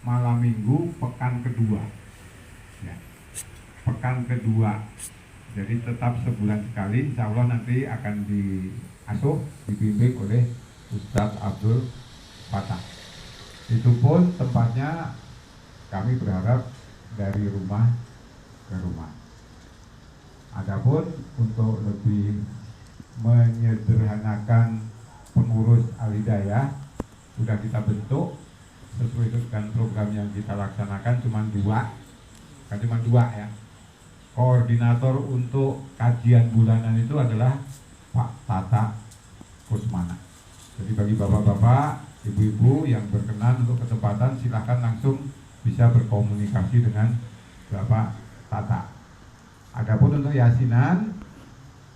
malam minggu pekan kedua ya. Pekan kedua, jadi tetap sebulan sekali. Insya Allah nanti akan diasuh, dibimbing oleh Ustadz Abdul Fatah. Itu pun tempatnya kami berharap dari rumah ke rumah. Adapun untuk lebih menyederhanakan pengurus Al-Hidayah, sudah kita bentuk sesuai dengan program yang kita laksanakan cuma dua ya. Koordinator untuk kajian bulanan itu adalah Pak Tata Kusmana. Jadi bagi bapak-bapak, ibu-ibu yang berkenan untuk kesempatan, silahkan langsung bisa berkomunikasi dengan Bapak Tata. Adapun untuk yasinan,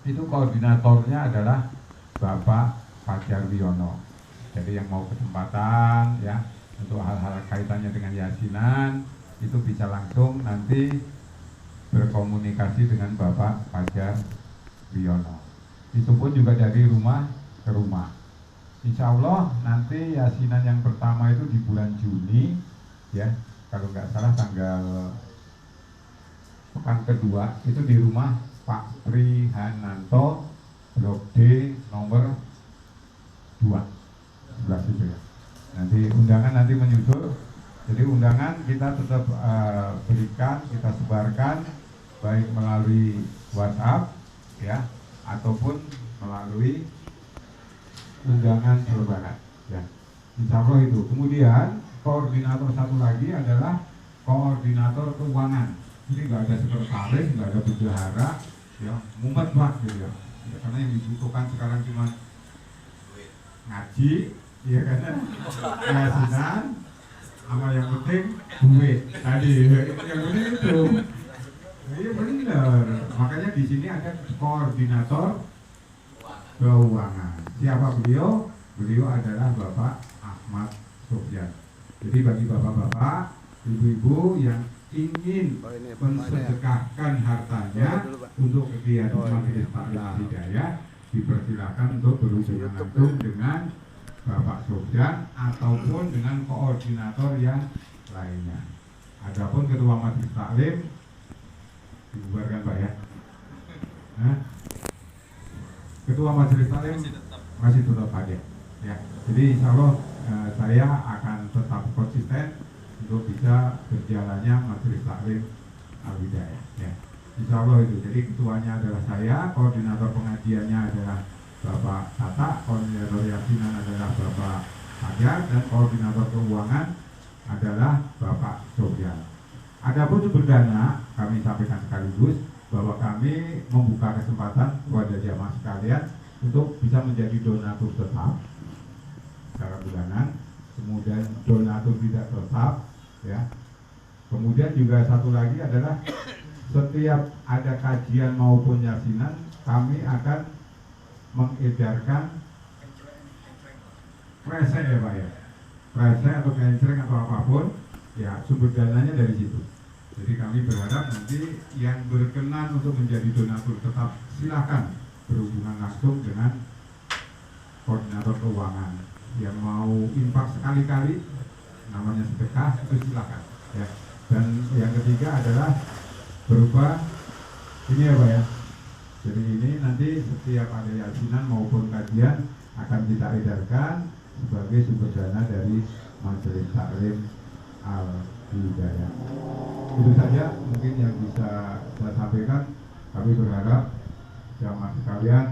itu koordinatornya adalah Bapak Fajar Wiono. Jadi yang mau kesempatan ya untuk hal-hal kaitannya dengan yasinan, itu bisa langsung nanti berkomunikasi dengan Bapak Fajar Wiono. Itu pun juga dari rumah ke rumah. Insya Allah nanti yasinan yang pertama itu di bulan Juni ya, kalau nggak salah tanggal pekan kedua itu di rumah Pak Trihananto, Blok D nomor 2 sebelah situ ya. Nanti undangan nanti menyusul. Jadi undangan kita tetap berikan, kita sebarkan baik melalui WhatsApp ya ataupun melalui undangan terbarat ya. Insya Allah itu. Kemudian koordinator satu lagi adalah koordinator keuangan. Ini nggak ada sekretaris, nggak ada bendahara ya, mumet banget gitu ya. Karena yang dibutuhkan sekarang cuma ngaji ya kan, yasinan sama yang penting duit tadi yang penting itu. Iya benar. Makanya di sini ada koordinator keuangan. Siapa beliau? Beliau adalah Bapak Ahmad Sofyan. Jadi bagi bapak-bapak, ibu-ibu yang ingin mensedekahkan hartanya untuk kegiatan Majelis Taklim Hidayah, dipersilakan untuk berhubungan langsung dengan Bapak Sofyan ataupun dengan koordinator yang lainnya. Adapun ketua Majelis Taklim dibubarkan Pak ya. Ketua Majelis Taklim masih tetap ada ya. Jadi insya Allah saya akan tetap konsisten untuk bisa berjalannya Majelis Taklim Al-Hidayah ya. Insya Allah itu. Jadi ketuanya adalah saya, koordinator pengajiannya adalah Bapak Tata, koordinator yasinan adalah Bapak Fajar, dan koordinator keuangan adalah Bapak Sofyan. Adapun sumber dana, kami sampaikan sekaligus bahwa kami membuka kesempatan kepada jamaah sekalian untuk bisa menjadi donatur tetap secara bulanan, kemudian donatur tidak tetap ya. Kemudian juga satu lagi adalah setiap ada kajian maupun yasinan, kami akan mengedarkan prese ya Pak ya, prese atau kencreng atau apapun ya, sumber dananya dari situ. Jadi kami berharap nanti yang berkenan untuk menjadi donatur tetap silakan berhubungan langsung dengan koordinator keuangan. Yang mau infak sekali-kali, namanya sedekah, itu silakan ya. Dan yang ketiga adalah berupa ini ya Pak ya. Jadi ini nanti setiap ada yasinan maupun kajian akan kita edarkan sebagai sumber dana dari Majelis Taklim Al-Hidayah. Itu saja mungkin yang bisa saya sampaikan. Kami berharap jamaah sekalian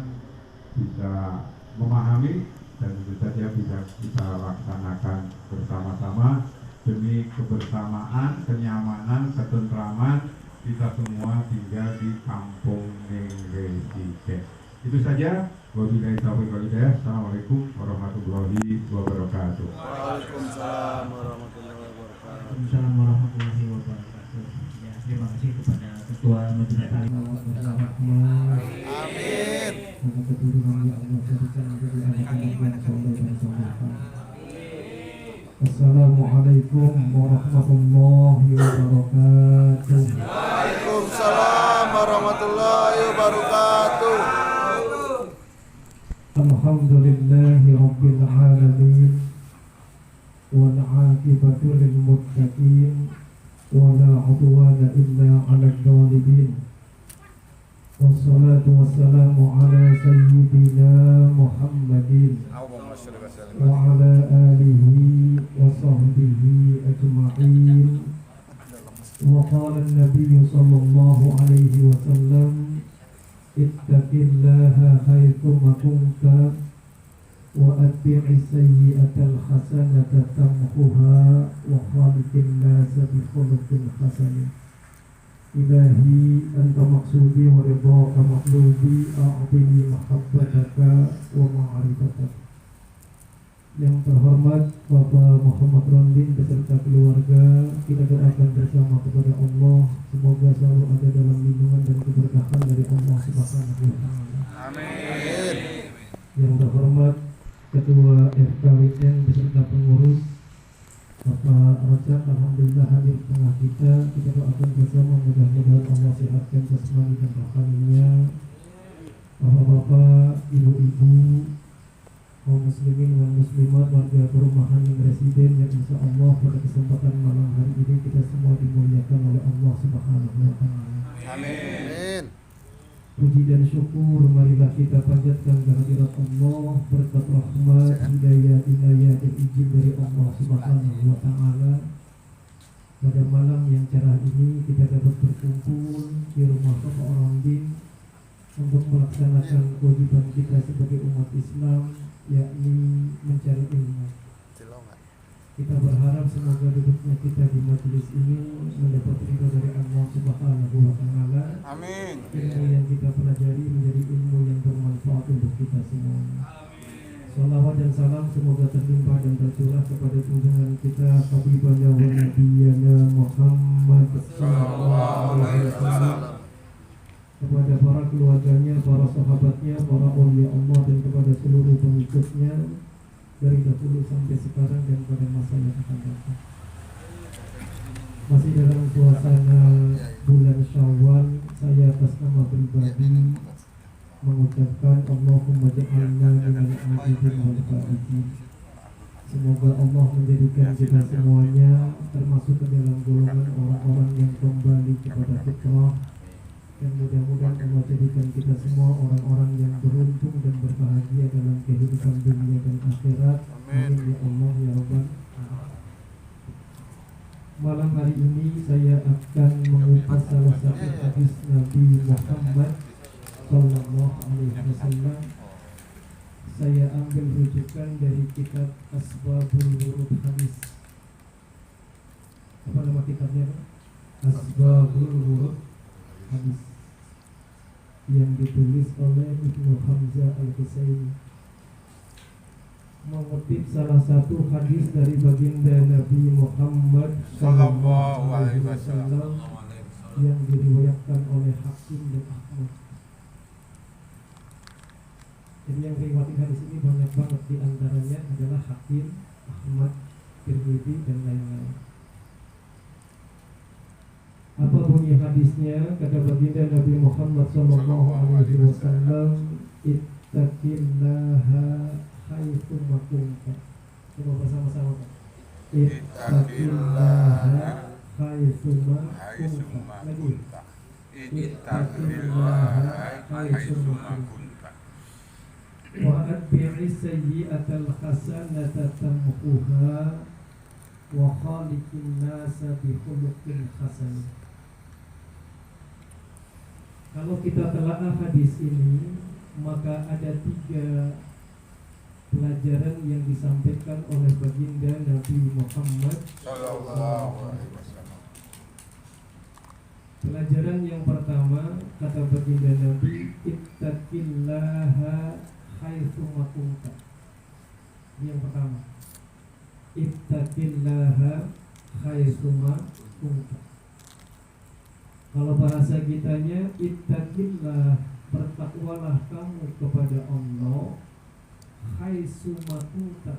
bisa memahami dan tentu saja bisa kita laksanakan bersama-sama demi kebersamaan, kenyamanan, ketentraman kita semua tinggal di Kampung Nenggresike. Itu saja. Wabillahi taufiq wal hidayah. Assalamualaikum warahmatullahi wabarakatuh. Waalaikumsalam warahmatullahi wabarakatuh. Waalaikumsalam warahmatullahi wabarakatuh. Ya, terima kasih kepada Ketua Majelis Taklim. Amin. Assalamualaikum warahmatullahi wabarakatuh. Waalaikumsalam warahmatullahi wabarakatuh. Alhamdulillahi rabbil alamin. والعاقبة للمتقين ولا عدوان إلا على الظالمين والصلاة والسلام على سيدنا محمد وعلى آله وصحبه أجمعين. وقال النبي صلى الله عليه وسلم اتق الله حيثما كنت وأتبع السيئة الحسنة تمحها وخالق الناس بخلق حسن. إلهي أنت مقصودي ورضاك مطلوبي أعطني محبتك ومعرفتك. Yang terhormat Bapak Muhammad Rondin beserta keluarga, kita doakan bersama kepada Allah semoga selalu ada dalam lindungan dan keberkahan dari Allah Subhanahu wa taala. Amin. Yang terhormat Ketua FKWN beserta pengurus Bapak Rojak, alhamdulillah hadir di tengah kita. Kita doakan bersama mudah-mudahan Allah sehatkan jasmani dan rohaninya. Bapak-bapak, ibu-ibu, kaum muslimin dan muslimat, warga perumahan yang residen yang insya Allah pada kesempatan malam hari ini kita semua dimuliakan oleh Allah Subhanahu wa taala. Amin. Puji dan syukur marilah kita panjatkan kehadirat Allah, berkat rahmat, hidayah, inayah dan izin dari Allah Subhanahu wa taala. Pada malam yang cerah ini kita dapat berkumpul di rumah Bapak Rondin untuk melaksanakan kewajiban kita sebagai umat Islam, yakni mencari ilmu. Kita berharap semoga duduknya kita di majelis ini mendapat ridho dari Allah Subhanahu wa taala. Amin. Ilmu yang kita pelajari menjadi ilmu yang bermanfaat untuk kita semua. Salawat dan salam semoga terlimpah dan tercurah kepada junjungan kita Habibana wa Nabiyana Muhammad sallallahu alaihi wasallam, kepada para keluarganya, para sahabatnya, para aulia Allah dan kepada seluruh pengikutnya dari dahulu sampai sekarang dan pada masa yang akan datang. Masih dalam suasana bulan Syawal, saya atas nama pribadi mengucapkan Allahumma ja'alna minal abidin wal fa'idin. Semoga Allah menjadikan kita semuanya termasuk ke dalam golongan orang-orang yang kembali kepada fitrah, dan mudah-mudahan Allah jadikan kita semua orang-orang yang beruntung dan berbahagia dalam kehidupan dunia dan akhirat. Amin ya Allah ya Rabbal alamin. Malam hari ini saya akan mengupas salah satu hadis Nabi Muhammad sallallahu alaihi wasallam. Saya ambil rujukan dari kitab Asbabul Wurud Hadis. Apa nama kitabnya? Asbabul Wurud Hadis, yang ditulis oleh Ibnu Hamzah Al-Husaini, mengutip salah satu hadis dari baginda Nabi Muhammad sallallahu alaihi wasallam yang diriwayatkan oleh Hakim dan Ahmad. Jadi yang riwayat hadis ini banyak banget, di antaranya adalah Hakim, Ahmad, Tirmidzi dan lain-lain. Apa bunyi hadisnya? Kata baginda Nabi Muhammad sallallahu alaihi wasallam, ittaqillaha haitsu ma kunta. Coba bersama-sama. Ittaqillaha haitsu ma kunta. Lagi. Ittaqillaha haitsu ma kunta. Wa atbi'is sayyi'atal hasanata tamhuha wa khaliqin nasa bi khuluqin hasan. Kalau kita telaah hadis ini, maka ada 3 pelajaran yang disampaikan oleh baginda Nabi Muhammad sallallahu alaihi wasallam. Pelajaran yang pertama, kata baginda Nabi, ittaqillaha haitsu ma kunta. Yang pertama, ittaqillaha haitsu ma kunta. Kalau bahasa kitanya, ittaqillah, bertakwalah kamu kepada Allah, haitsu ma kunta,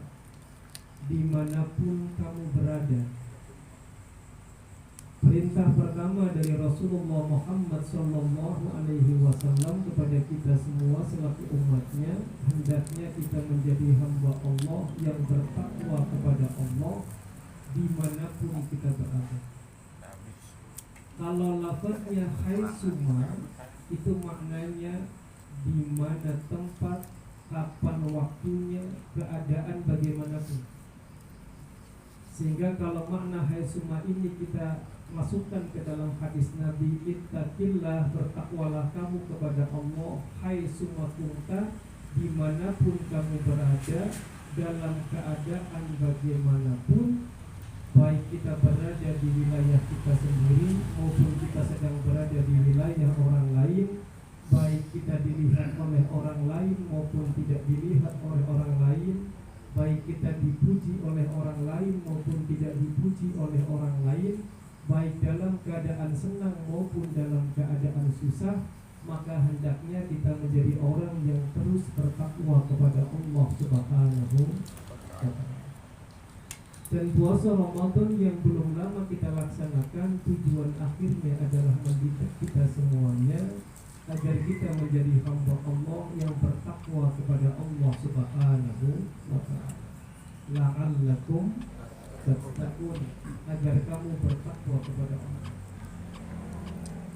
dimanapun kamu berada. Perintah pertama dari Rasulullah Muhammad Sallallahu Alaihi Wasallam kepada kita semua selaku umatnya, hendaknya kita menjadi hamba Allah yang bertakwa kepada Allah dimanapun kita berada. Kalau lafaznya haitsuma itu maknanya di mana tempat, kapan waktunya, keadaan bagaimanapun. Sehingga kalau makna haitsuma ini kita masukkan ke dalam hadis Nabi, ittaqillah, bertakwalah kamu kepada Allah haitsuma kunta, dimanapun kamu berada, dalam keadaan bagaimanapun, baik kita berada di wilayah kita sendiri maupun kita sedang berada di wilayah orang lain, baik kita dilihat oleh orang lain maupun tidak dilihat oleh orang lain, baik kita dipuji oleh orang lain maupun tidak dipuji oleh orang lain, baik dalam keadaan senang maupun dalam keadaan susah, maka hendaknya kita menjadi orang yang terus bertakwa kepada Allah Subhanahu wa ta'ala. Dan puasa Ramadan yang belum lama kita laksanakan, tujuan akhirnya adalah mendidik kita semuanya agar kita menjadi hamba Allah yang bertakwa kepada Allah Subhanahu wa ta'ala. La'allakum tattaqun, agar kamu bertakwa kepada Allah.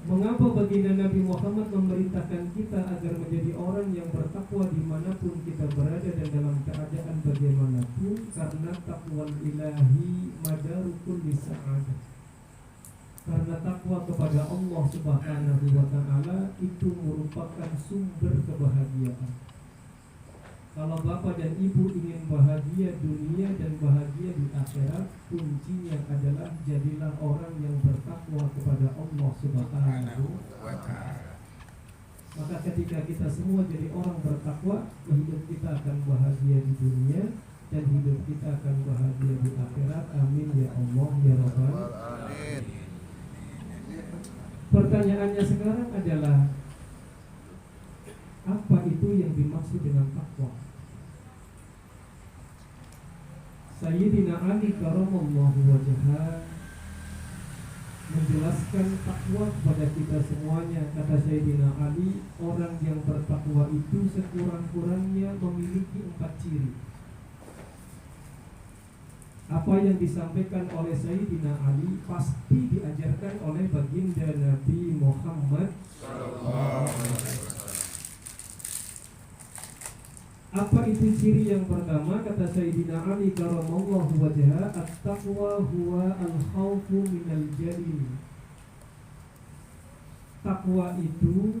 Mengapa baginda Nabi Muhammad memerintahkan kita agar menjadi orang yang bertakwa dimanapun kita berada dan dalam keadaan bagaimanapun? Karena taqwal ilahi madaru kulli sa'adah. Karena takwa kepada Allah Subhanahu wa ta'ala itu merupakan sumber kebahagiaan. Kalau bapak dan ibu ingin bahagia dunia dan bahagia di akhirat, kuncinya adalah jadilah orang yang bertakwa kepada Allah Subhanahu wa ta'ala. Maka ketika kita semua jadi orang bertakwa, hidup kita akan bahagia di dunia dan hidup kita akan bahagia di akhirat. Amin ya Allah ya Rabbal alamin. Pertanyaannya sekarang adalah, apa itu yang dimaksud dengan takwa? Sayyidina Ali karamallahu wajhah menjelaskan takwa kepada kita semuanya. Kata Sayyidina Ali, orang yang bertakwa itu sekurang-kurangnya memiliki 4 ciri. Apa yang disampaikan oleh Sayyidina Ali pasti diajarkan oleh baginda Nabi Muhammad sallallahu alaihi wasallam. Apa itu ciri yang pertama? Kata Sayyidina Ali karamallahu wajhah, at-taqwa huwa al-khawfu minal jalil. Takwa itu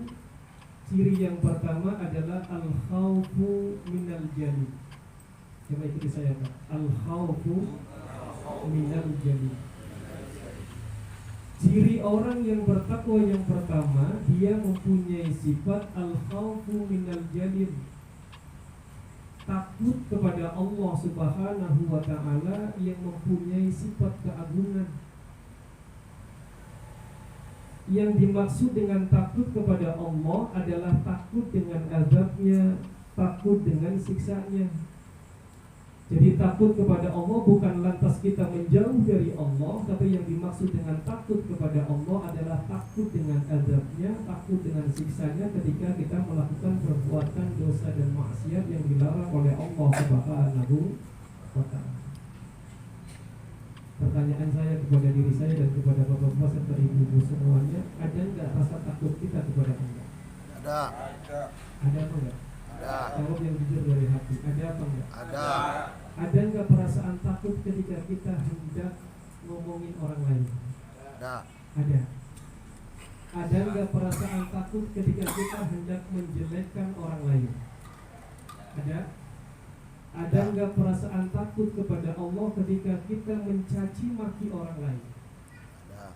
ciri yang pertama adalah al-khawfu minal jalil. Coba ikuti saya, Pak. Al-khawfu minal jalil. Ciri orang yang bertakwa yang pertama, dia mempunyai sifat al-khawfu minal jalil, takut kepada Allah Subhanahu wa ta'ala yang mempunyai sifat keagungan. Yang dimaksud dengan takut kepada Allah adalah takut dengan azabnya, takut dengan siksanya. Jadi takut kepada Allah bukan lantas kita menjauh dari Allah, tapi yang dimaksud dengan takut kepada Allah adalah takut dengan azabnya, takut dengan siksanya ketika kita melakukan perbuatan dosa dan maksiat yang dilarang oleh Allah Subhanahu wa ta'ala. Pertanyaan saya kepada diri saya dan kepada bapak-bapak serta ibu-ibu semuanya, ada enggak rasa takut kita kepada Allah? Ada. Ada apa enggak? Ada. Jawab yang jujur dari hati. Ada apa enggak? Ada. Ada enggak perasaan takut ketika kita hendak ngomongin orang lain? Ada. Ada. Ada enggak perasaan takut ketika kita hendak menjelekkan orang lain? Ada. Ada enggak perasaan takut kepada Allah ketika kita mencaci maki orang lain? Ada.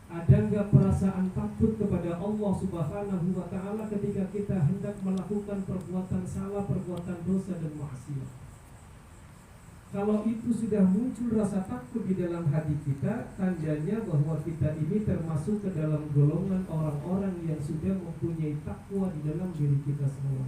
Ada enggak perasaan takut kepada Allah Subhanahu wa ta'ala ketika kita hendak melakukan perbuatan salah, perbuatan dosa dan maksiat? Kalau itu sudah muncul rasa takut di dalam hati kita, tandanya bahwa kita ini termasuk ke dalam golongan orang-orang yang sudah mempunyai takwa di dalam diri kita semua.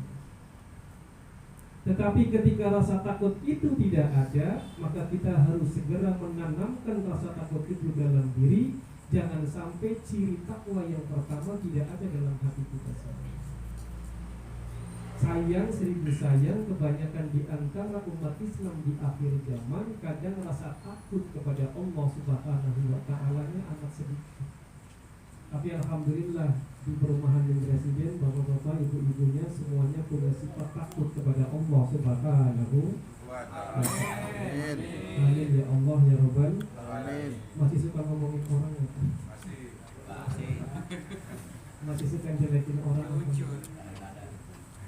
Tetapi ketika rasa takut itu tidak ada, maka kita harus segera menanamkan rasa takut itu dalam diri Jangan sampai ciri takwa yang pertama tidak ada dalam hati kita sendiri. Sayang, seribu sayang, kebanyakan di antara umat Islam di akhir zaman kadang rasa takut kepada Allah Subhanahu wa Ta'ala-nya amat sedikit. Tapi alhamdulillah di perumahan yang residen, bapak-bapak, ibu-ibunya semuanya punya sifat takut kepada Allah Subhanahu wa Ta'ala. Amin ya Allah ya Rabbal. Amin. Masih suka ngomongin orang ya? Masih suka jelekin orang apa?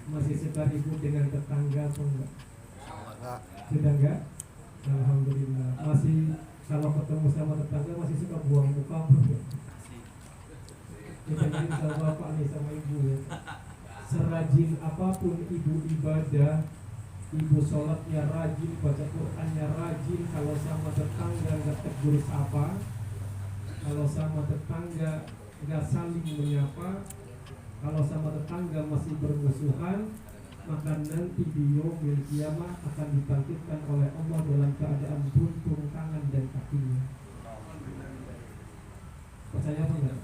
Masih suka ribut dengan tetangga atau enggak? Enggak. Sudah enggak? Alhamdulillah. Masih kalau ketemu sama tetangga masih suka buang muka apa enggak? Kita ini sama bapak nih sama ibu ya. Serajin apapun ibu ibadah, ibu sholatnya rajin, baca Qur'annya rajin, kalau sama tetangga nggak tegur sapa, kalau sama tetangga nggak saling menyapa, kalau sama tetangga masih bermusuhan, maka nanti di yaumil kiamah akan dibangkitkan oleh Allah dalam keadaan buntung tangan dan kakinya. Percaya apa enggak?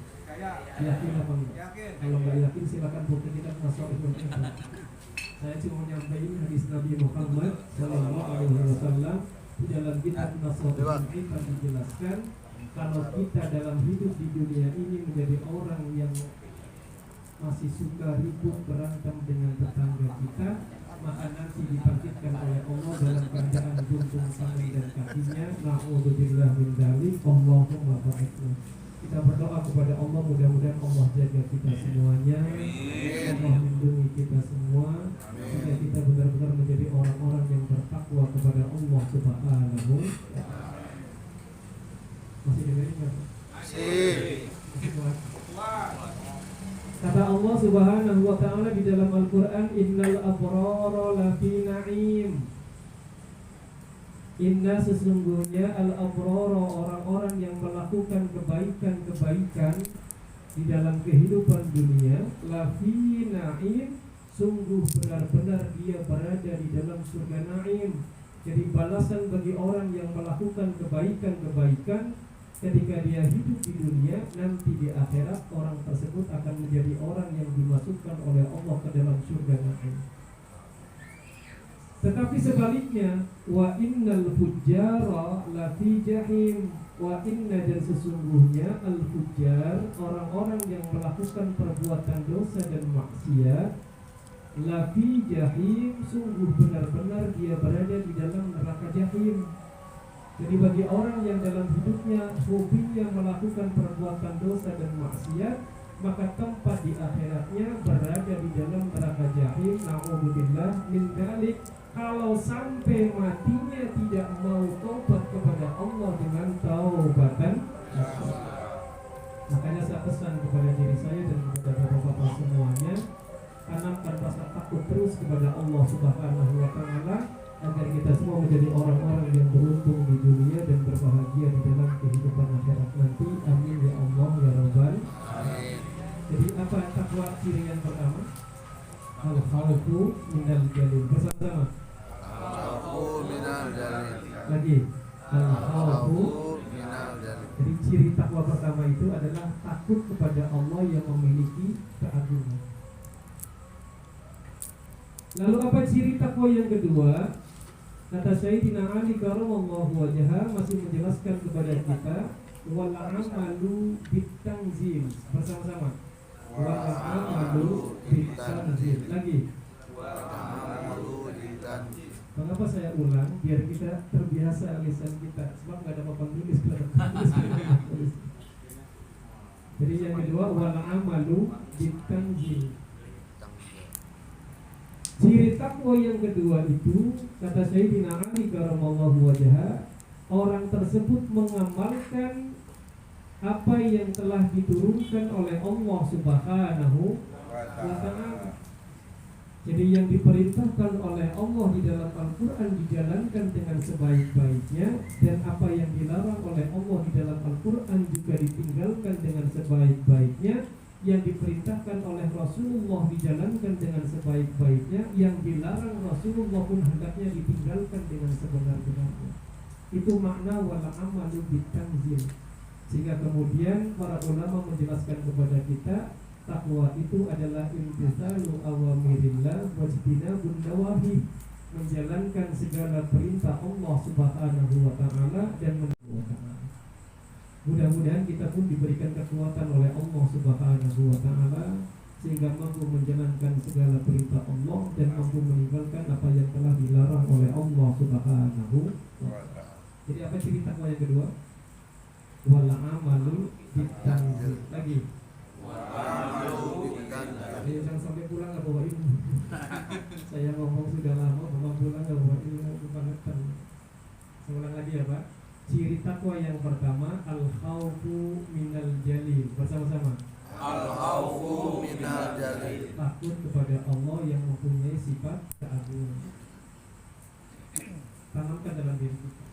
Yakin apa enggak? Kalau nggak yakin silakan buktikan masuk ilmu. Saya cuma nyampein hadis Nabi Muhammad Sallallahu Alaihi Wasallam di dalam kitab Nasihatul kita dijelaskan kalau kita dalam hidup di dunia ini menjadi orang yang masih suka ribut berantem dengan tetangga kita, maka nanti dibangkitkan oleh Allah dalam keadaan buntung tangan dan kakinya. Na'udzubillah min dzalik. Allahumma barik. Kita berdoa kepada Allah, mudah-mudahan Allah jaga kita semuanya, Allah lindungi kita semua, sehingga kita benar-benar menjadi orang-orang yang bertakwa kepada Allah Subhanahu. Masih dengerin nggak? Masih. Kata Allah Subhanahu wa Ta'ala di dalam Al-Quran, Innal abrara lafi na'im. Inna sesungguhnya al-abrara, orang-orang yang melakukan kebaikan-kebaikan di dalam kehidupan dunia, lafi na'im, sungguh benar-benar dia berada di dalam surga na'im. Jadi balasan bagi orang yang melakukan kebaikan-kebaikan ketika dia hidup di dunia, nanti di akhirat orang tersebut akan menjadi orang yang dimasukkan oleh Allah ke dalam surga na'im. Tetapi sebaliknya, wa innal fujjara lafi jahim, wa inna, dan sesungguhnya al fujjar, orang-orang yang melakukan perbuatan dosa dan maksiat, lafi jahim, sungguh benar-benar dia berada di dalam neraka jahim. Jadi bagi orang yang dalam hidupnya hobinya melakukan perbuatan dosa dan maksiat, maka tempat di akhiratnya berada di dalam neraka jahim. Na'udzubillah min dzalik. Kalau sampai matinya tidak mau tobat kepada Allah dengan taubatan, makanya saya pesan kepada diri saya dan kepada bapak-bapak semuanya, tanamkan rasa takut terus kepada Allah Subhanahu wa Ta'ala, agar kita semua menjadi orang-orang yang beruntung di dunia dan berbahagia di dalam kehidupan akhirat nanti. Amin ya Allah ya Rabbal. Jadi apa takwa ciri yang pertama? Al-khawfu minal jalil. Bersama-sama. Al-khawfu minal jalil. Lagi. Al-khawfu. Jadi ciri takwa pertama itu adalah takut kepada Allah yang memiliki keagungan. Lalu apa ciri takwa yang kedua? Kata Sayyidina Ali karramallahu wajhah masih menjelaskan kepada kita, wal amalu bitanzil. Bersama-sama. Wal amalu bitanzil. Lagi. Wal amalu bitanzil. Mengapa saya ulang? Biar kita terbiasa lisan kita. Sebab nggak ada papan tulis. Jadi yang kedua, wal amalu bitanzil. Ciri takwa yang kedua itu, kata Sayyidina Ali karramallahu wajhah, orang tersebut mengamalkan apa yang telah diturunkan oleh Allah Subhanahu wa Ta'ala. Jadi yang diperintahkan oleh Allah di dalam Al-Quran dijalankan dengan sebaik-baiknya, dan apa yang dilarang oleh Allah di dalam Al-Quran juga ditinggalkan dengan sebaik-baiknya. Yang diperintahkan oleh Rasulullah dijalankan dengan sebaik-baiknya, yang dilarang Rasulullah pun hendaknya ditinggalkan dengan sebenar-benarnya. Itu makna wal amalu bitanzil. Sehingga kemudian para ulama menjelaskan kepada kita, takwa itu adalah imtithalu awamirillah wajtinabun nawahi, menjalankan segala perintah Allah Subhanahu wa taala dan mudah-mudahan kita pun diberikan kekuatan oleh Allah Subhanahu wa taala sehingga mampu menjalankan segala perintah Allah dan mampu meninggalkan apa yang telah dilarang oleh Allah Subhanahu wa taala. Jadi apa ciri takwa yang kedua? Wala amalu bitanzil. Lagi. Jangan sampai pulang nggak bawa ilmu. Saya ngomong sudah lama, bawa pulang nggak bawa ilmu, kebangetan. Saya ulang lagi ya Pak. Ciri takwa yang pertama, al-khawfu minal jalil. Bersama-sama. Al-khawfu minal jalil. Takut kepada Allah yang mempunyai sifat keagungan. Tanamkan dalam diri kita.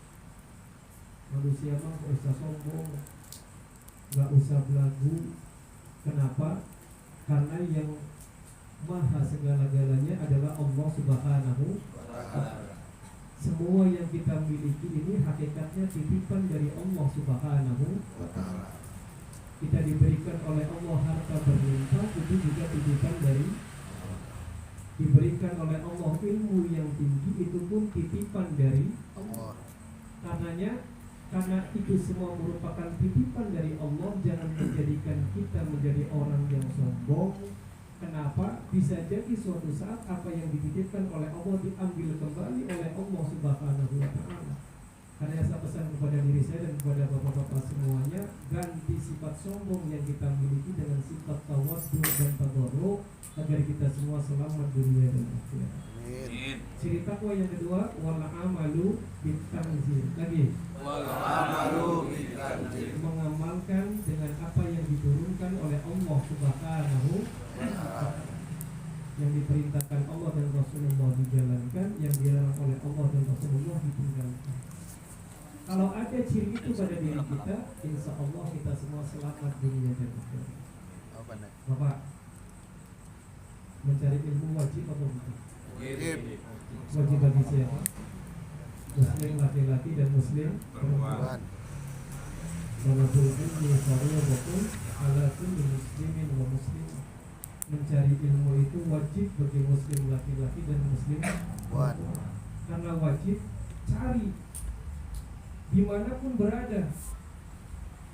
Manusia mah gak usah sombong, gak usah belagu. Kenapa? Karena yang maha segala-galanya adalah Allah Subhanahu wa ta'ala. Semua yang kita miliki ini hakikatnya titipan dari Allah Subhanahu wa ta'ala. Kita diberikan oleh Allah harta berlimpah, itu juga titipan dari Allah. Diberikan oleh Allah ilmu yang tinggi, itu pun titipan dari Allah. Karena itu semua merupakan titipan dari Allah, jangan menjadikan kita menjadi orang yang sombong. Kenapa? Bisa jadi suatu saat apa yang dititipkan oleh Allah diambil kembali oleh Allah Subhanahu wa ta'ala. Karena saya pesan kepada diri saya dan kepada bapak-bapak semuanya, ganti sifat sombong yang kita miliki dengan sifat tawadhu dan tadarru agar kita semua selamat dunia dan akhirat. Amin. Ciri takwa yang kedua, wal amalu bitanzil. Lagi. Wal amalu bitanzil. Mengamalkan dengan apa yang diturunkan oleh Allah Subhanahu wa ta'ala. Yang diperintahkan Allah dan Rasulullah dijalankan, yang dilarang oleh Allah dan Rasulullah ditinggalkan. Kalau ada ciri itu pada diri kita, insya Allah kita semua selamat dunia dan akhirat. Bapak, mencari ilmu wajib atau bukan? Wajib. Wajib bagi siapa? Muslim laki-laki dan Muslim perempuan. Talabul ilmi fardhun ala kulli muslimin wa muslimah. Mencari ilmu itu wajib bagi Muslim laki-laki dan Muslim perempuan. Karena wajib cari dimanapun berada.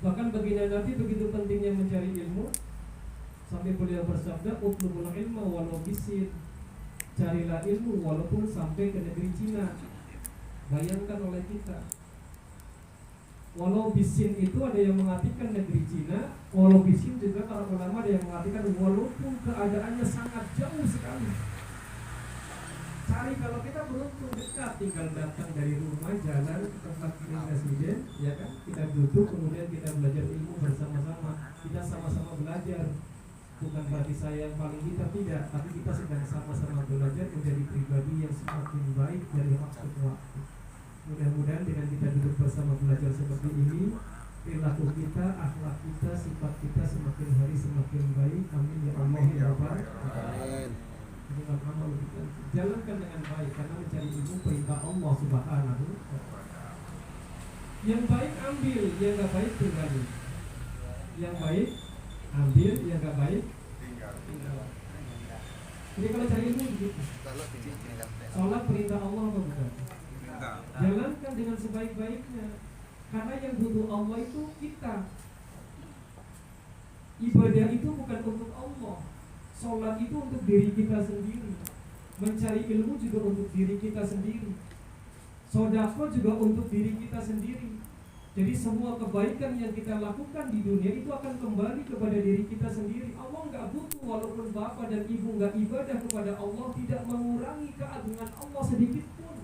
Bahkan baginda Nabi begitu pentingnya mencari ilmu sampai beliau bersabda, utlubul ilma walau bisin. Carilah ilmu walaupun sampai ke negeri Cina. Bayangkan oleh kita, walau bisin itu ada yang mengartikan negeri Cina, walau bisin juga para ulama ada yang mengartikan walaupun keadaannya sangat jauh sekali. Cari, kalau kita beruntung dekat, tinggal datang dari rumah, jalan ke tempat presiden, ya kan? Kita duduk, kemudian kita belajar ilmu bersama-sama. Kita sama-sama belajar. Bukan berarti saya yang paling kita, tidak, tapi kita sedang sama-sama belajar menjadi pribadi yang semakin baik dari waktu ke waktu. Mudah-mudahan dengan kita duduk bersama belajar seperti ini, perilaku kita, akhlak kita, sifat kita semakin hari semakin baik. Amin ya Allah ya Rabbal alamin. Dengan amal kita jalankan dengan baik, karena mencari ilmu perintah Allah Subhanahu wa ta'ala. Yang baik ambil, yang gak baik tinggalin. Yang baik ambil, yang gak baik tinggal. Jadi kalau cari ilmu begitu. Sholat perintah Allah atau bukan? Jalankan dengan sebaik-baiknya. Karena yang butuh Allah itu kita. Ibadah itu bukan untuk Allah. Sholat itu untuk diri kita sendiri. Mencari ilmu juga untuk diri kita sendiri. Sedekah juga untuk diri kita sendiri. Jadi semua kebaikan yang kita lakukan di dunia itu akan kembali kepada diri kita sendiri. Allah nggak butuh, walaupun bapak dan ibu nggak ibadah kepada Allah, tidak mengurangi keagungan Allah sedikit pun.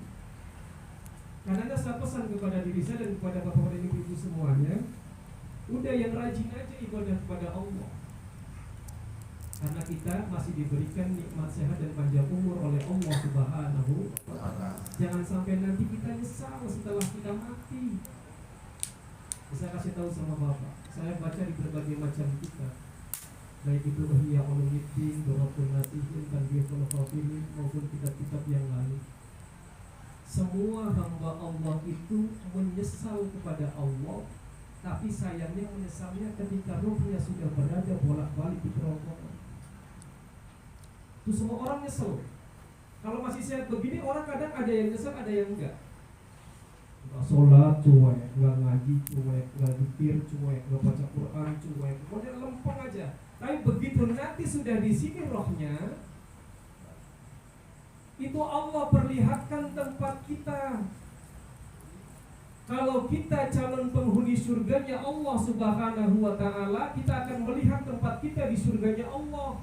Karena saya pesan kepada diri saya dan kepada bapak dan ibu semuanya, udah yang rajin aja ibadah kepada Allah. Karena kita masih diberikan nikmat sehat dan panjang umur oleh Allah Subhanahu wa ta'ala. Jangan sampai nanti kita nyesal setelah kita mati. Saya kasih tahu sama bapak, saya baca di berbagai macam kitab, baik itu Ihya Ulumuddin, Dorotul Nasihin, Tanbihul Khafilin, maupun kitab-kitab yang lain. Semua hamba Allah itu menyesal kepada Allah Tapi sayangnya menyesalnya ketika ruhnya sudah berada bolak-balik di kerongkongan. Itu semua orang nyesel. Kalau masih sehat begini, orang kadang ada yang nyesel, ada yang enggak. Nggak sholat cuek, nggak ngaji cuek, nggak zikir cuek, nggak baca Quran cuek, model lempeng aja. Tapi begitu nanti sudah di sini rohnya, itu Allah perlihatkan tempat kita. Kalau kita calon penghuni surganya Allah Subhanahu wa ta'ala, kita akan melihat tempat kita di surganya Allah.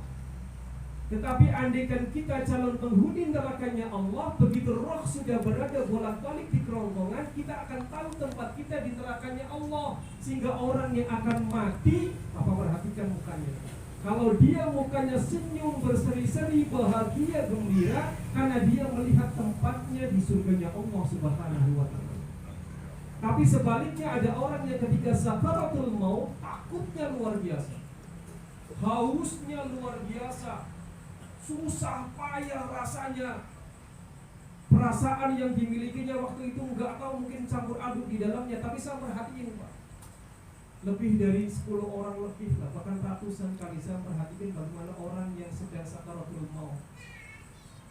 Tetapi andaikan kita calon penghuni nerakanya Allah, begitu roh sudah berada bolak-balik di kerongkongan, kita akan tahu tempat kita di nerakanya Allah. Sehingga orang yang akan mati, apa perhatikan mukanya. Kalau dia mukanya senyum, berseri-seri, bahagia, gembira, karena dia melihat tempatnya di surganya Allah Subhanahu wa ta'ala. Tapi sebaliknya ada orang yang ketika sakaratul maut, takutnya luar biasa, hausnya luar biasa, susah payah rasanya. Perasaan yang dimilikinya waktu itu nggak tahu, mungkin campur aduk di dalamnya. Tapi saya perhatiin Pak, lebih dari 10 orang lebih lah, bahkan ratusan kali saya perhatikan bagaimana orang yang sedang sakaratul maut.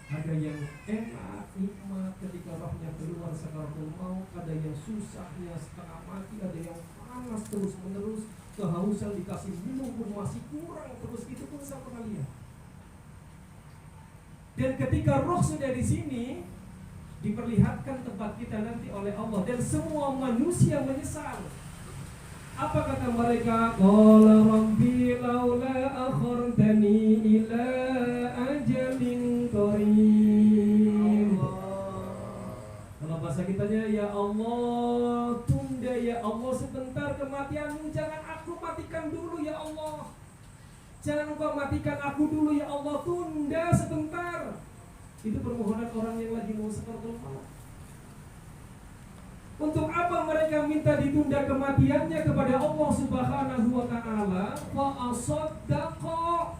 Ada yang enak, nikmat ketika rohnya keluar sakaratul maut, ada yang susahnya setengah mati, ada yang panas terus menerus, kehausan dikasih minum pun masih kurang terus. Itu pun saya pernah lihat. Dan ketika roh sudah di sini, diperlihatkan tempat kita nanti oleh Allah, dan semua manusia menyesal. Apa kata mereka? Qala rabbi laula akhartani ila ajalin qarib. Kalau bahasa kitanya, ya Allah, tunda ya Allah sebentar kematianmu, jangan aku matikan dulu ya Allah. Jangan engkau matikan aku dulu ya Allah, tunda sebentar. Itu permohonan orang yang lagi mau sakaratul maut. Untuk apa mereka minta ditunda kematiannya kepada Allah Subhanahu wa ta'ala? Fa asaddaqa.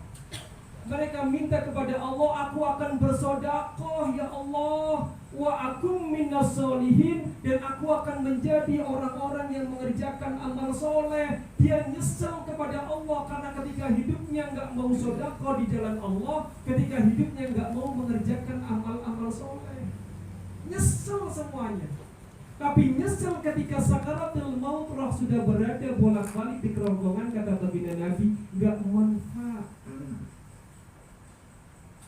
Mereka minta kepada Allah, aku akan bersedekah ya Allah, wa akum minas solihin, dan aku akan menjadi orang-orang yang mengerjakan amal soleh. Dia nyesel kepada Allah karena ketika hidupnya nggak mau sedekah di jalan Allah, ketika hidupnya nggak mau mengerjakan amal-amal soleh, nyesel semuanya. Tapi nyesel ketika sakaratul maut, roh sudah berada bolak-balik di kerongkongan, kata baginda Nabi, nggak manfaat.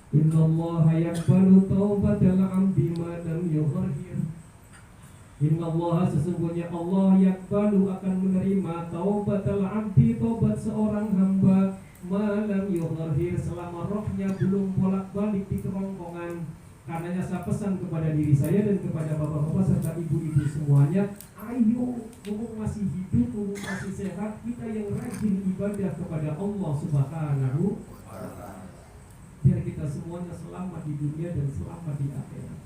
Innallaha yaqbalu taubatal 'abdi ma lam yughargir. Innallaha, sesungguhnya Allah, yaqbalu akan menerima taubatal 'abdi, taubat seorang hamba, ma lam yughargir, selama rohnya belum bolak-balik di kerongkongan. Karenanya saya pesan kepada diri saya dan kepada bapak-bapak serta ibu-ibu semuanya, ayo, mumpung masih hidup, mumpung masih sehat, kita yang rajin ibadah kepada Allah Subhanahu wa ta'ala, biar kita semuanya selamat di dunia dan selamat di akhirat.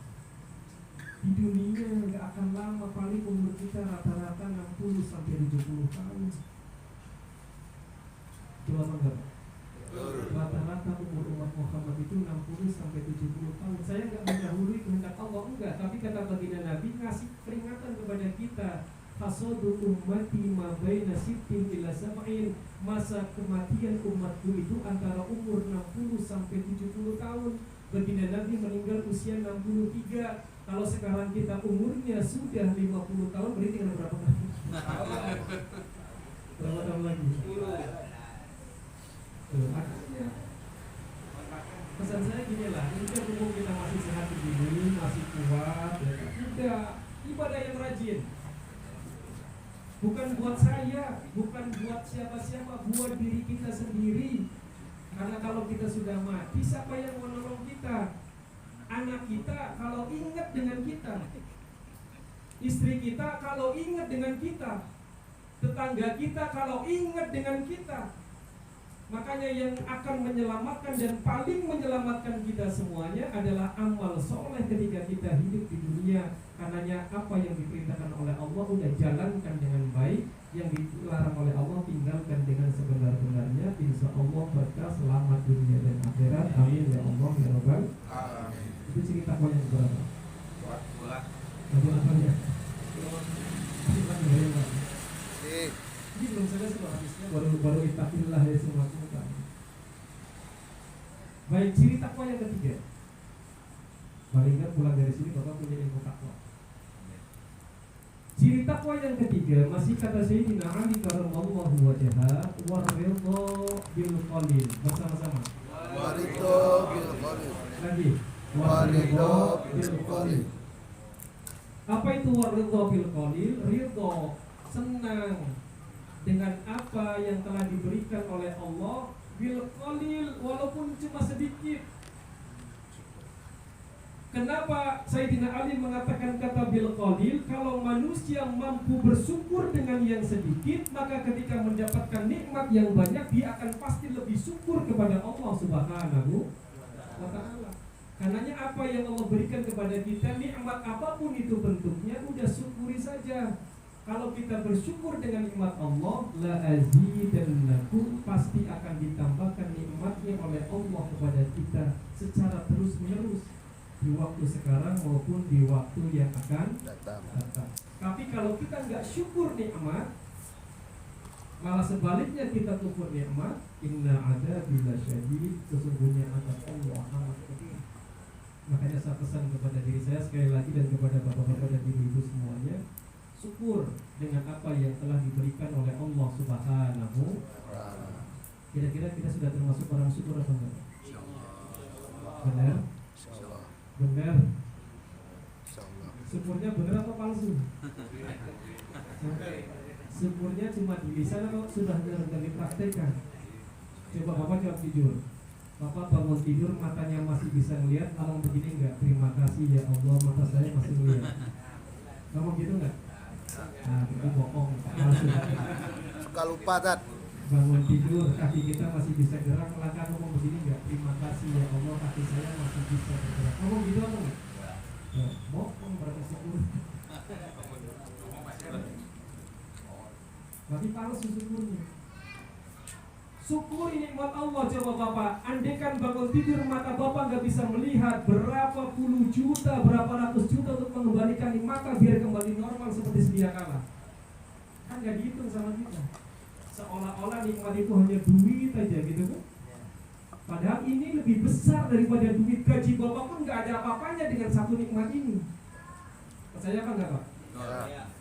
Di dunia nggak akan lama, paling umur kita rata-rata 60 sampai 70 tahun. Coba enggak? Rata-rata umur umat Muhammad itu 60 sampai 70 tahun. Saya nggak mendahului kehendak Allah, enggak. Tapi kata baginda Nabi ngasih peringatan kepada kita, hasadu ummati ma baina sittin ila sab'in. Masa kematian umatku itu antara umur 60 sampai 70 tahun. Baginda Nabi meninggal usia 63. Kalau sekarang kita umurnya sudah 50 tahun, berarti tinggal berapa tahun? Berapa tahun lagi? 10. Artinya pesan saya gini lah, ini kan umum kita masih sehat begini, masih kuat, ya kan? Udah, ibadah yang rajin. Bukan buat saya, bukan buat siapa-siapa, buat diri kita sendiri. Karena kalau kita sudah mati, siapa yang menolong kita? Anak kita kalau ingat dengan kita, istri kita kalau ingat dengan kita, tetangga kita kalau ingat dengan kita. Makanya yang akan menyelamatkan dan paling menyelamatkan kita semuanya adalah amal soleh ketika kita hidup di dunia. Karenanya apa yang diperintahkan oleh Allah udah jalankan dengan baik, yang dilarang oleh Allah tinggalkan dengan sebenar-benarnya. Insya Allah berkah selamat dunia dan akhirat. Amin ya Allah ya Rabbal alamin. Itu cerita yang berapa? Buat. Apa ya? Ini belum selesai loh hadisnya, baru ittaqillah ya semua. Baik, ciri takwa yang ketiga. Paling nggak pulang dari sini Bapak punya ilmu takwa. Ciri takwa yang ketiga masih kata Sayyidina Ali karramallahu wajhahu waridho bil qalil. Bersama-sama. Waridho bil qalil. Lagi. Waridho bil qalil. Apa itu waridho bil qalil? Ridho, senang dengan apa yang telah diberikan oleh Allah bil qalil, walaupun cuma sedikit. Kenapa Sayyidina Ali mengatakan kata bil qalil? Kalau manusia mampu bersyukur dengan yang sedikit, maka ketika mendapatkan nikmat yang banyak, dia akan pasti lebih syukur kepada Allah Subhanahu wa ta'ala. Karenanya apa yang Allah berikan kepada kita, nikmat apapun itu bentuknya, udah syukuri saja. Kalau kita bersyukur dengan nikmat Allah, la azidannakum, pasti akan ditambahkan nikmatnya oleh Allah kepada kita secara terus menerus, di waktu sekarang maupun di waktu yang akan datang. Tapi kalau kita nggak syukur nikmat, malah sebaliknya kita kufur nikmat, inna adzabillahi syadid, sesungguhnya azab Allah amat pedih. Makanya saya pesan kepada diri saya sekali lagi dan kepada bapak-bapak dan ibu-ibu semuanya, syukur dengan apa yang telah diberikan oleh Allah Subhanahu. Kira-kira kita sudah termasuk orang syukur atau enggak? Benar? Benar. Syukurnya benar atau palsu? Syukurnya cuma di lisan atau sudah benar-benar dipraktekkan? Coba Bapak jawab jujur. Bapak bangun tidur matanya masih bisa melihat, ngomong begini enggak? Terima kasih ya Allah, mata saya masih melihat. Ngomong gitu enggak? Nah, itu bohong, palsu. Suka lupa Tat. Bangun tidur, kaki kita masih bisa gerak, langkah ngomong begini enggak? Terima kasih ya Allah, kaki saya masih bisa bergerak. Ngomong gitu atau enggak? Ya, bohong, berarti syukur. Berarti palsu syukurnya. Syukuri nikmat Allah. Coba Bapak, andaikan bangun tidur mata Bapak nggak bisa melihat, berapa puluh juta, berapa ratus juta untuk mengembalikan mata biar kembali normal seperti sedia kala, kan nggak dihitung sama kita. Seolah-olah nikmat itu hanya duit aja gitu kan. Padahal ini lebih besar daripada duit. Gaji Bapak pun nggak ada apa-apanya dengan satu nikmat ini. Percaya apa nggak Pak?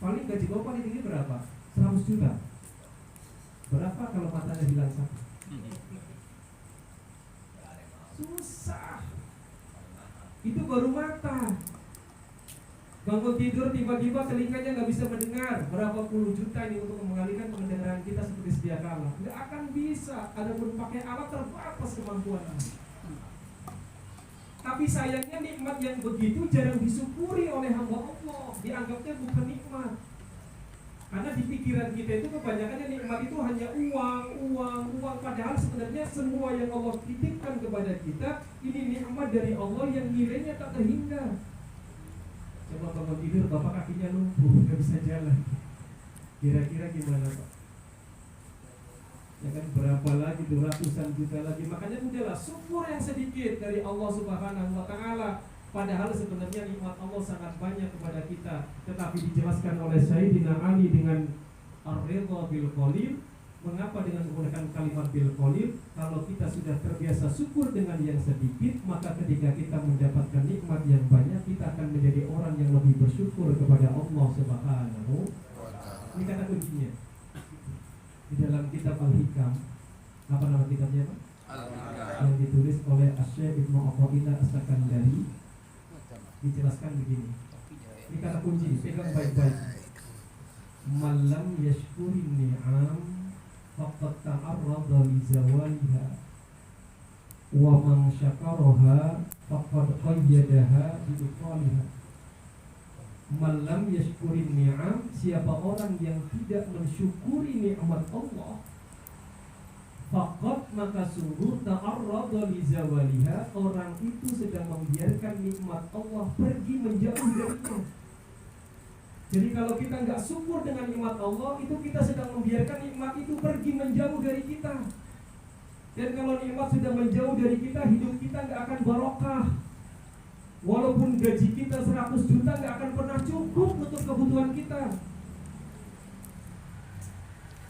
Paling gaji Bapak ini berapa? 100 juta. Berapa kalau matanya hilang satu? Susah. Itu baru mata. Bangun tidur tiba-tiba telinganya nggak bisa mendengar. Berapa puluh juta ini untuk mengalihkan pendengaran kita seperti sedia kala? Nggak akan bisa. Adapun pakai alat terbatas kemampuan. Tapi sayangnya nikmat yang begitu jarang disyukuri oleh hamba Allah. Dianggapnya bukan nikmat. Karena di pikiran kita itu kebanyakan nikmat itu hanya uang. Padahal sebenarnya semua yang Allah titipkan kepada kita ini nikmat dari Allah yang nilainya tak terhingga. Coba bangun tidur, Bapak kakinya lumpuh, nggak bisa jalan. Kira-kira gimana Pak? Ya kan berapa lagi tuh, ratusan juta lagi. Makanya udahlah syukur yang sedikit dari Allah Subhanahu wa ta'ala. Padahal sebenarnya nikmat Allah sangat banyak kepada kita. Tetapi dijelaskan oleh Sayyidina Ali dengan ar-ridha bil qalil. Mengapa dengan menggunakan kalimat bil qalil? Kalau kita sudah terbiasa syukur dengan yang sedikit, maka ketika kita mendapatkan nikmat yang banyak, kita akan menjadi orang yang lebih bersyukur kepada Allah Subhanahu. Ini kata kuncinya. Di dalam kitab Al-Hikam, apa nama kitabnya Pak? Yang ditulis oleh Asy-Syaikh Ibnu Athaillah As-Sakandari, dijelaskan begini. Ini kata kunci, pegang baik-baik. Malam yashkurin ni'am faqad ta'arrada li zawaliha wa man syakaraha faqad qayyadaha bi iqaliha. Malam yashkurin ni'am, siapa orang yang tidak mensyukuri nikmat Allah, faqad, maka sungguh ta'arrada li zawaliha, orang itu sedang membiarkan nikmat Allah pergi menjauh darinya. Jadi kalau kita nggak syukur dengan nikmat Allah, itu kita sedang membiarkan nikmat itu pergi menjauh dari kita. Dan kalau nikmat sudah menjauh dari kita, hidup kita nggak akan barokah. Walaupun gaji kita 100 juta nggak akan pernah cukup untuk kebutuhan kita.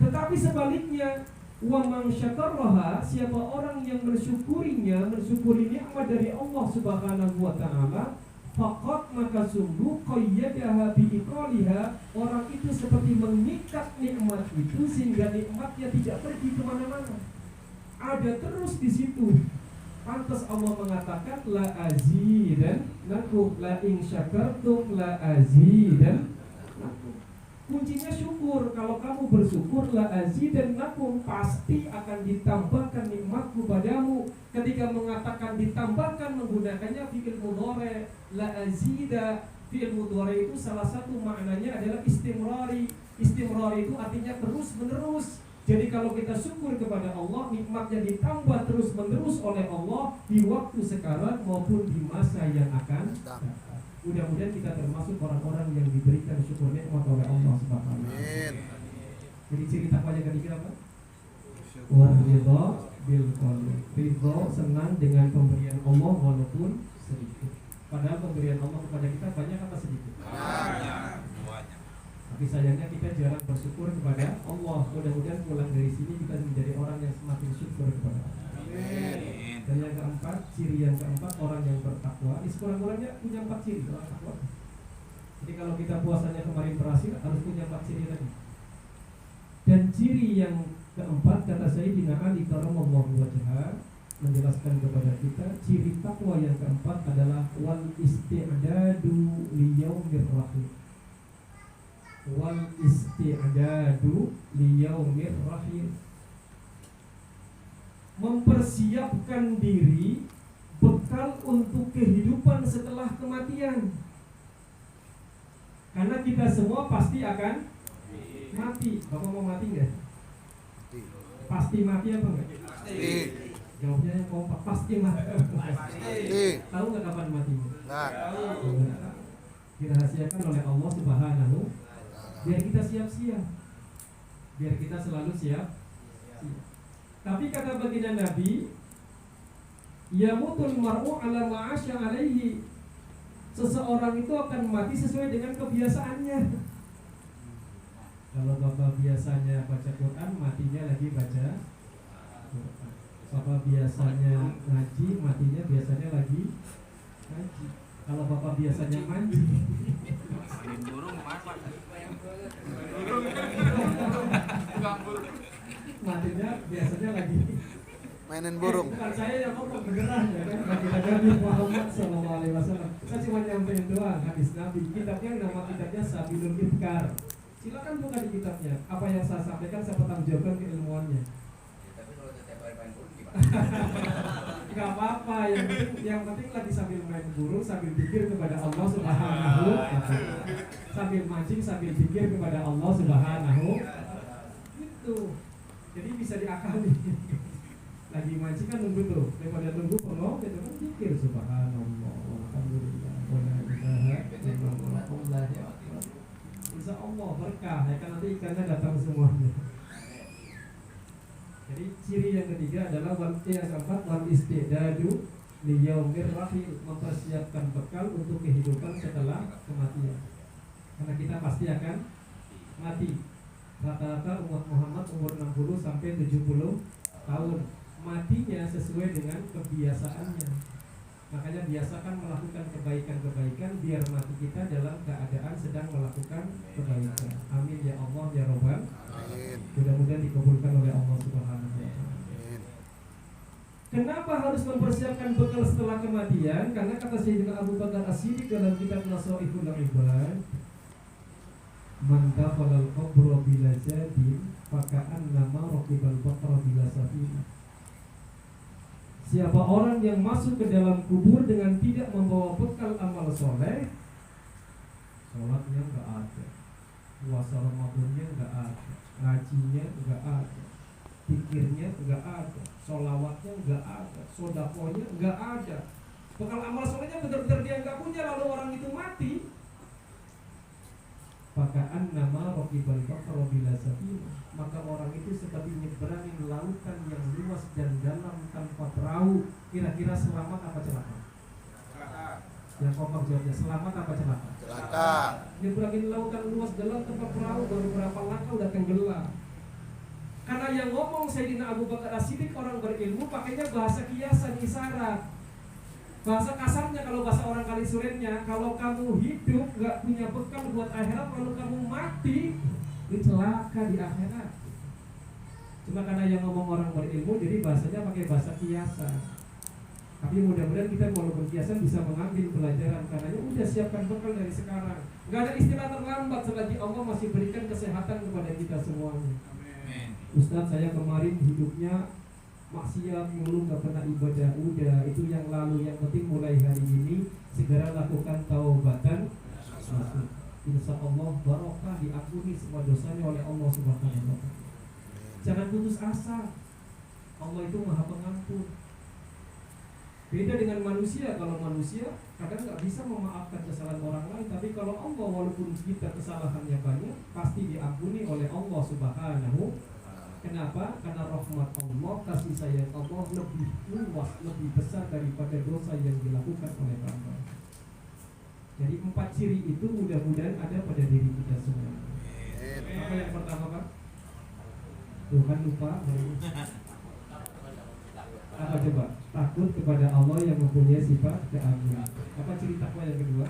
Tetapi sebaliknya, wa man syakaraha, siapa orang yang mensyukuri nikmat dari Allah Subhanahu wa taala, faqad, maka sungguh qayyadaha biiqaliha, orang itu seperti mengikat nikmat itu sehingga nikmatnya tidak pergi kemana-mana, ada terus di situ. Pantas Allah mengatakan la azidannakum, la in syakartum la azidannakum. Kuncinya syukur. Kalau kamu bersyukur, la azidannakum, pasti akan ditambahkan nikmatku padamu. Ketika mengatakan ditambahkan, menggunakannya fi'il mudhari. La azida, fi'il mudhari itu salah satu maknanya adalah istimrari. Istimrari itu artinya terus menerus. Jadi kalau kita syukur kepada Allah, nikmatnya ditambah terus menerus oleh Allah di waktu sekarang maupun di masa yang akan datang. Mudah-mudahan kita termasuk orang-orang yang diberikan syukur nikmat oleh Allah Subhanahu wa taala. Jadi ciri takwa yang ketiga apa? Waridho bil qoli. Ridho, senang dengan pemberian Allah walaupun sedikit. Padahal pemberian Allah kepada kita banyak apa sedikit? Banyak. Tapi sayangnya kita jarang bersyukur kepada Allah. Mudah-mudahan pulang dari sini kita menjadi orang yang semakin syukur kepada Allah. Dan yang keempat, ciri yang keempat, orang yang bertakwa. Ini sekurang-kurangnya punya 4 ciri orang takwa. Jadi kalau kita puasanya kemarin berhasil, harus punya 4 ciri lagi. Dan ciri yang keempat, kata Sayyidina Ali karramallahu wajhah, menjelaskan kepada kita, ciri takwa yang keempat adalah wal isti'dadu liyaumir rahim. Wal isti'dadu liyaumir rahim, mempersiapkan diri bekal untuk kehidupan setelah kematian. Karena kita semua pasti akan mati. Bapak mau mati nggak? Pasti mati apa enggak? Pasti. Jawabnya yang kompak, pasti mati. Pasti. Tahu nggak kapan matinya? Nah, Dirahasiakan oleh Allah Subhanahu, biar kita siap-siap, biar kita selalu siap. Tapi kata baginda Nabi, yamutul mar'u ala ma'asya alaihi, seseorang itu akan mati sesuai dengan kebiasaannya. Kalau bapak biasanya baca Quran, matinya lagi baca Quran. Bapak biasanya ngaji, matinya biasanya lagi ngaji. Kalau bapak biasanya mandi, matinya biasanya lagi mainin burung. Bukan saya yang ngomong, beneran ya kan? Bagi Nabi Muhammad SAW. Saya cuma nyampein doang hadis Nabi. Kitabnya, nama kitabnya Sabilul Ibkar. Silakan buka di kitabnya. Apa yang saya sampaikan saya pertanggungjawabkan keilmuannya. Tapi kalau setiap hari main burung gimana? Gak apa-apa, yang penting lagi sambil main burung, sambil pikir kepada Allah Subhanahu wa ta'ala. Sambil mancing, sambil pikir kepada Allah Subhanahu wa ta'ala. Gitu. Jadi bisa diakali. Lagi mancing kan nunggu tuh, daripada nunggu penuh, kita kan pikir subhanallah, alhamdulillah, wala ilaha illallah, insya Allah berkah, ya kan nanti ikannya datang semuanya. Jadi ciri yang ketiga adalah yang keempat, wal istidadu liyaumir rahil, mempersiapkan bekal untuk kehidupan setelah kematian. Karena kita pasti akan mati. Rata-rata umat Muhammad umur 60 sampai 70 tahun. Matinya sesuai dengan kebiasaannya. Makanya biasakan melakukan kebaikan-kebaikan biar mati kita dalam keadaan sedang melakukan kebaikan. Amin ya Allah ya Rabbal. Mudah-mudahan dikabulkan oleh Allah Subhanahu wa ta'ala. Kenapa harus mempersiapkan bekal setelah kematian? Karena kata Sayyidina Abu Bakar As-Siddiq dalam kitab Nasaihul Ibad, man dakhala al-qabra bila zadin faka'annama raqibal baqara bila safina. Siapa orang yang masuk ke dalam kubur dengan tidak membawa bekal amal soleh, sholatnya enggak ada, puasa Ramadannya enggak ada, ngajinya enggak ada, pikirnya enggak ada, sholawatnya enggak ada, sodakohnya enggak ada, bekal amal solehnya benar-benar dia enggak punya, lalu orang itu mati, pakaan nama raqibal baqara bila safina, maka orang itu seperti nyeberangin lautan yang luas dan dalam tanpa perahu. Kira-kira selamat apa celaka? Yang kompak jawabnya, selamat apa celaka? Celaka. Nyeberangin lautan luas dalam tanpa perahu, baru berapa langkah udah tenggelam. yang ngomong Sayyidina Abu Bakar As-Siddiq orang berilmu pakainya bahasa kiasan isyarat. Bahasa kasarnya kalau bahasa orang kali surennya, kalau kamu hidup gak punya bekal buat akhirat, kalau kamu mati celaka di akhirat. Cuma karena yang ngomong orang berilmu, jadi bahasanya pakai bahasa kiasan. Tapi mudah-mudahan kita walaupun kiasan bisa mengambil pelajaran, karena ya udah siapkan bekal dari sekarang. Gak ada istilah terlambat selagi Allah masih berikan kesehatan kepada kita semuanya. Ustaz, saya kemarin hidupnya maksiat mulu, gak pernah ibadah. Udah, itu yang lalu. Yang penting mulai hari ini segera lakukan taubatan nasuh. Insya Allah barokah, diampuni semua dosanya oleh Allah Subhanahu wa ta'ala. Jangan putus asa. Allah itu Maha Pengampun. Beda dengan manusia. Kalau manusia kadang gak bisa memaafkan kesalahan orang lain, tapi kalau Allah walaupun kita kesalahannya banyak pasti diampuni oleh Allah Subhanahu. Kenapa? Karena rahmat Allah, kasih sayang Allah lebih luas, lebih besar daripada dosa yang dilakukan oleh hamba. Jadi 4 ciri itu mudah-mudahan ada pada diri kita semua. Apa yang pertama, Pak? Tuh kan lupa. Apa coba? Takut kepada Allah yang mempunyai sifat keagungan. Apa ciri takwa yang kedua?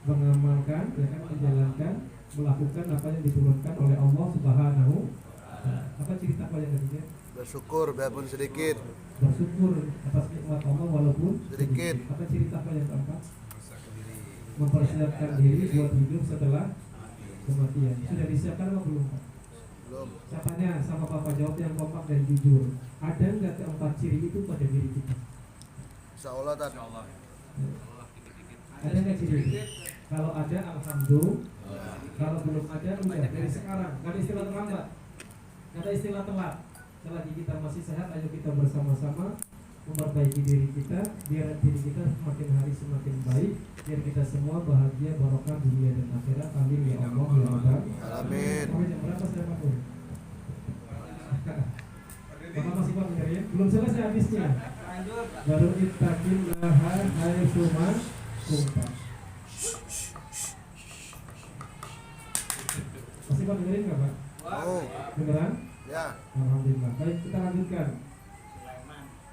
Mengamalkan, ya kan, menjalankan, melakukan apa yang diturunkan oleh Allah Subhanahu. Apa ciri takwa yang ketiga? Bersyukur walaupun sedikit. Bersyukur atas nikmat Allah walaupun Sedikit. Apa ciri takwa yang keempat? Mempersiapkan diri buat hidup setelah kematian. Sudah disiapkan apa belum, Pak? Belum. Siapanya sama Papa jawab yang kompak dan jujur. Ada nggak keempat ciri itu pada diri kita? Insya Allah tak. Ada nggak ciri? Kalau ada, alhamdulillah. Kalau belum ada, udah dari sekarang. Gak ada istilah terlambat, gak ada istilah telat. Selagi kita masih sehat, ayo kita bersama-sama memperbaiki diri kita, biar diri kita semakin hari semakin baik, biar kita semua bahagia, barokah dunia dan akhirat. Amin ya Allah ya Rabbal. Amin. Sampai jam berapa saya Pak? Bapak masih Pak dengerin? Belum selesai habisnya. Baru ittaqillaha haitsu ma kunta. Masih Pak dengerin nggak Pak? Oh. Beneran? Ya. Alhamdulillah. Baik, kita lanjutkan.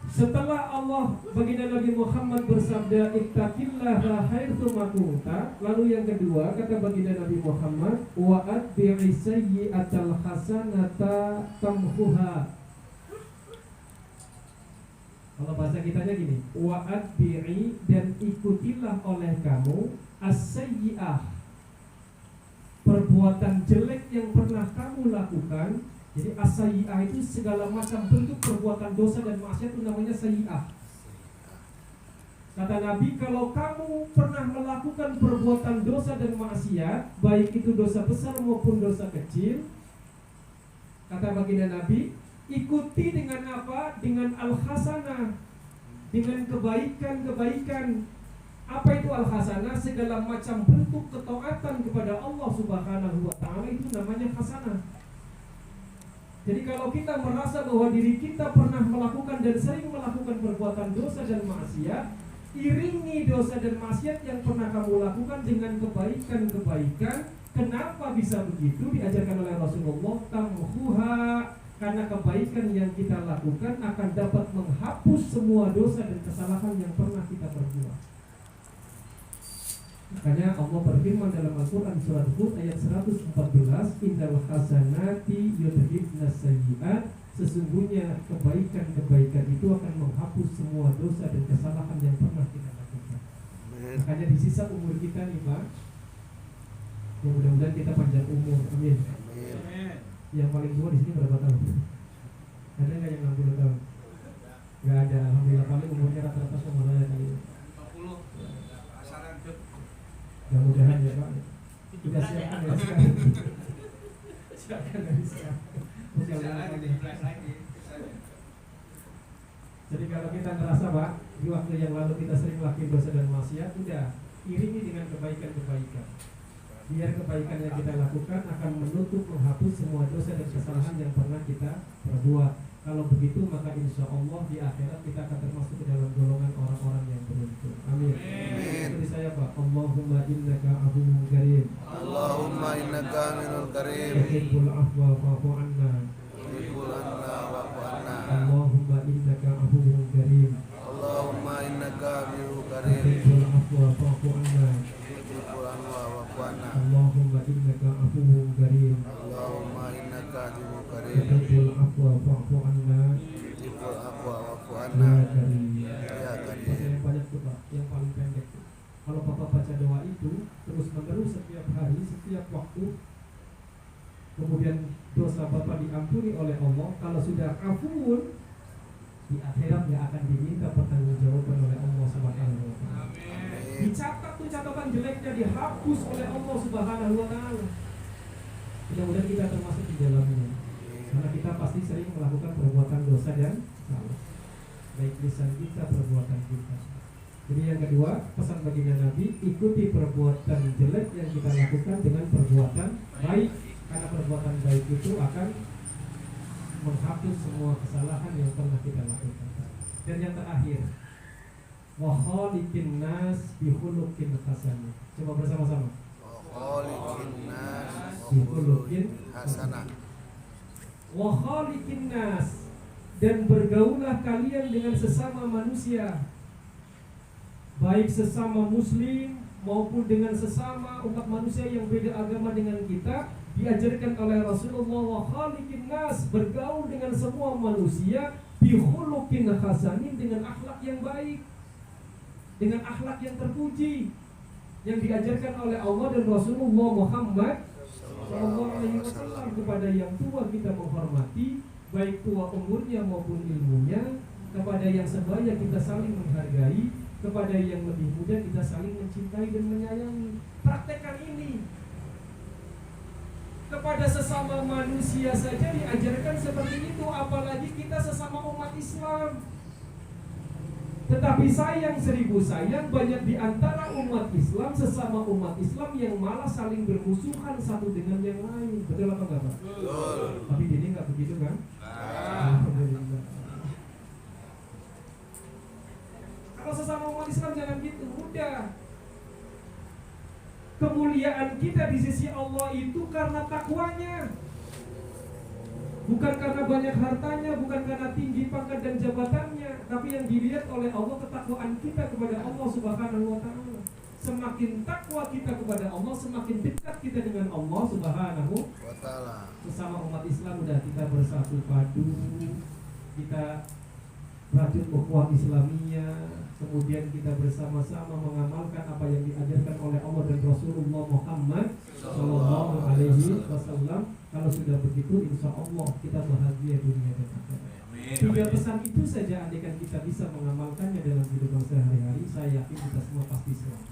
Setelah Allah baginda Nabi Muhammad bersabda ittaqillaha haitsu ma kunta, lalu yang kedua kata baginda Nabi Muhammad wa atbi'i sayyi'atal hasanata tamhuha. Kalau bahasa kitanya gini, wa atbi'i, dan ikutilah oleh kamu as-sayyi'ah, perbuatan jelek yang pernah kamu lakukan. Jadi as-sayyi'ah itu segala macam bentuk perbuatan dosa dan maksiat itu namanya sayyi'ah. Kata Nabi, kalau kamu pernah melakukan perbuatan dosa dan maksiat, baik itu dosa besar maupun dosa kecil, kata baginda Nabi, ikuti dengan apa? Dengan al-hasanah, dengan kebaikan-kebaikan. Apa itu al-hasanah? Segala macam bentuk ketaatan kepada Allah Subhanahu wa ta'ala itu namanya hasanah. Jadi kalau kita merasa bahwa diri kita pernah melakukan dan sering melakukan perbuatan dosa dan maksiat, iringi dosa dan maksiat yang pernah kamu lakukan dengan kebaikan-kebaikan. Kenapa bisa begitu? Diajarkan oleh Rasulullah, tamhuha, karena kebaikan yang kita lakukan akan dapat menghapus semua dosa dan kesalahan yang pernah kita perbuat. Makanya Allah berfirman dalam Al-Quran surat Hud ayat 114, Indal hasanati yudhibnas sayyi'at, sesungguhnya kebaikan-kebaikan itu akan menghapus semua dosa dan kesalahan yang pernah kita lakukan. Makanya di sisa umur kita nih Pak, ya mudah-mudahan kita panjang umur, amin. Yang paling tua di sini berapa tahun? Ada nggak yang 60 tahun? Nggak ada, alhamdulillah. Paling umurnya rata-rata sama saya kali. 40. Asaran ke. Mudah-mudahan ya Pak. Kita siapkan dari sekarang. Siapkan dari sekarang. Jadi kalau kita ngerasa Pak, di waktu yang lalu kita sering melakukan dosa dan maksiat, udah iringi dengan kebaikan-kebaikan. Biar kebaikan yang kita lakukan akan menutup, menghapus semua dosa dan kesalahan yang pernah kita perbuat. Kalau begitu maka insya Allah di akhirat kita akan termasuk ke dalam golongan orang-orang yang beruntung. Amin. Dari saya Pak, Allahumma innaka afuwwun karim. Allahumma innaka innaka minul karim. tuhibbul afwa fa'fu anna. Tuhibbul anna wa'fu anna. Allahumma innaka afuwwun karim. Allahumma innaka minul karim. tuhibbul afwa fa'fu anna. Tuhibbul anwa wa'fu anna. Allahumma innaka afuwwun karim. Allahumma innaka minul karim. tuhibbul afwa fa'fu anna. Tuhibbul afwa wa'fu Ya anna. karim. Ya karim. Yang banyak tuh Pak, yang paling pendek tuh. Kalau Bapak baca doa itu terus menerus setiap hari, setiap waktu, kemudian dosa Bapak diampuni oleh Allah. Kalau sudah afuun, di akhirat nggak akan diminta pertanggungjawaban oleh Allah Subhanahu wa Ta'ala. Dicatat tuh catatan jeleknya, dihapus oleh Allah Subhanahu wa Ta'ala. Mudah-mudahan kita termasuk di dalamnya. Karena kita pasti sering melakukan perbuatan dosa dan salah, baik lisan kita, perbuatan kita. Jadi yang kedua, pesan baginda Nabi, ikuti perbuatan jelek yang kita lakukan dengan perbuatan baik, karena perbuatan baik itu akan menghapus semua kesalahan yang pernah kita lakukan. Dan yang terakhir, wa khaliqin nas bi khuluqin hasanah. Coba bersama-sama. Khaliqin nas Bi khuluqin hasanah. Wa khaliqin nas, dan bergaulah kalian dengan sesama manusia, baik sesama muslim maupun dengan sesama umat manusia yang beda agama dengan kita. Diajarkan oleh Rasulullah, wa khaliqin nas, bergaul dengan semua manusia bi khuluqin hasanin, dengan akhlak yang baik, dengan akhlak yang terpuji yang diajarkan oleh Allah dan Rasulullah Muhammad Sallallahu Alaihi Wasallam. Kepada yang tua kita menghormati, baik tua umurnya maupun ilmunya. Kepada yang sebaya kita saling menghargai. Kepada yang lebih muda kita saling mencintai dan menyayangi. Praktekkan ini. Kepada sesama manusia saja diajarkan seperti itu, apalagi kita sesama umat Islam. Tetapi sayang seribu sayang, banyak di antara umat Islam, sesama umat Islam, yang malah saling bermusuhan satu dengan yang lain. Betul apa enggak Pak? Betul. Tapi ini enggak begitu kan? Alhamdulillah. Kalau sesama umat Islam jangan gitu, udah. Kemuliaan kita di sisi Allah itu karena takwanya. Bukan karena banyak hartanya, bukan karena tinggi pangkat dan jabatannya, tapi yang dilihat oleh Allah ketakwaan kita kepada Allah Subhanahu wa Ta'ala. Semakin takwa kita kepada Allah, semakin dekat kita dengan Allah Subhanahu Wa ta'ala. Sesama umat Islam udah kita bersatu padu, kita rajin ukhuwah Islamiyah, kemudian kita bersama-sama mengamalkan apa yang diajarkan oleh Allah dan Rasulullah Muhammad Sallallahu Alaihi Wasallam. Kalau sudah begitu, insya Allah kita bahagia dunia dan akhirat. 3 pesan itu saja, andaikan kita bisa mengamalkannya dalam kehidupan sehari-hari, saya yakin kita semua pasti selamat.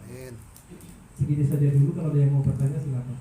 Amin. Segini saja dulu, kalau ada yang mau bertanya silakan.